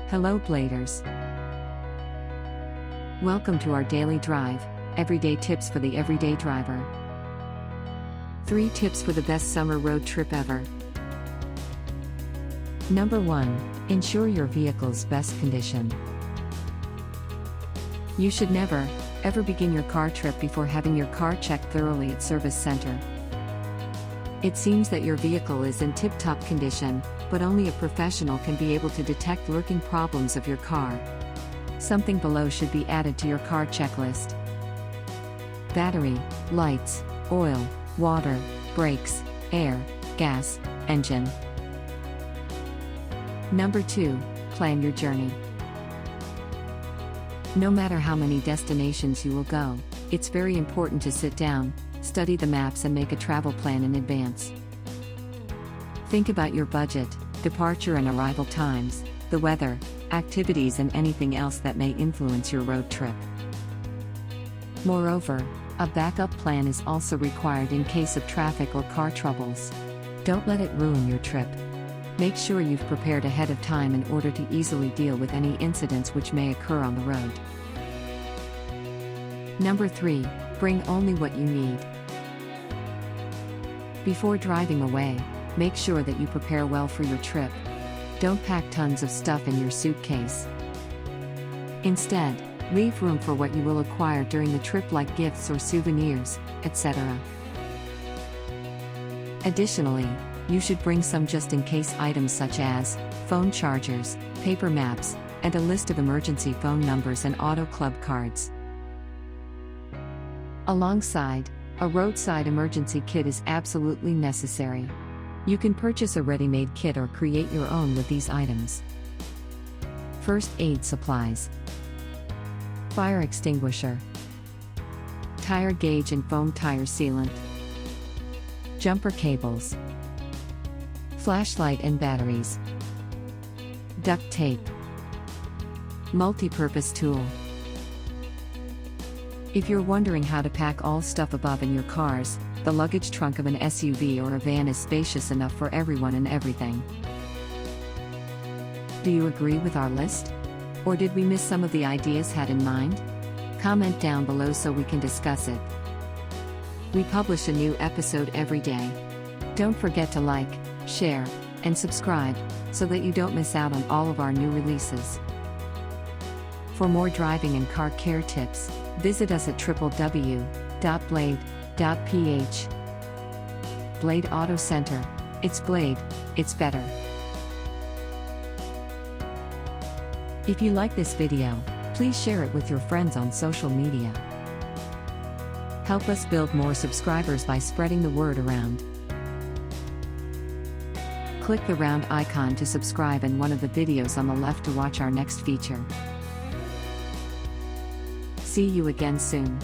Hello Bladers. Welcome to our daily drive, everyday tips for the everyday driver. 3 tips for the best summer road trip ever. Number 1. Ensure your vehicle's best condition. You should never, ever begin your car trip before having your car checked thoroughly at Service Center. It seems that your vehicle is in tip-top condition, but only a professional can be able to detect lurking problems of your car. Something below should be added to your car checklist. Battery, lights, oil, water, brakes, air, gas, engine. Number 2. Plan your journey. No matter how many destinations you will go, it's very important to sit down, study the maps and make a travel plan in advance. Think about your budget, departure and arrival times, the weather, activities and anything else that may influence your road trip. Moreover, a backup plan is also required in case of traffic or car troubles. Don't let it ruin your trip. Make sure you've prepared ahead of time in order to easily deal with any incidents which may occur on the road. Number 3. Bring only what you need. Before driving away, make sure that you prepare well for your trip. Don't pack tons of stuff in your suitcase. Instead, leave room for what you will acquire during the trip like gifts or souvenirs, etc. Additionally, you should bring some just-in-case items such as phone chargers, paper maps, and a list of emergency phone numbers and auto club cards. Alongside, a roadside emergency kit is absolutely necessary. You can purchase a ready-made kit or create your own with these items. First aid supplies. Fire extinguisher. Tire gauge and foam tire sealant. Jumper cables. Flashlight and batteries. Duct tape. Multi-purpose tool. If you're wondering how to pack all stuff above in your cars, the luggage trunk of an SUV or a van is spacious enough for everyone and everything. Do you agree with our list? Or did we miss some of the ideas had in mind? Comment down below so we can discuss it. We publish a new episode every day. Don't forget to like, share, and subscribe, so that you don't miss out on all of our new releases. For more driving and car care tips, visit us at www.blade.ph. Blade Auto Center. It's Blade, it's better. If you like this video, please share it with your friends on social media. Help us build more subscribers by spreading the word around. Click the round icon to subscribe and one of the videos on the left to watch our next feature. See you again soon.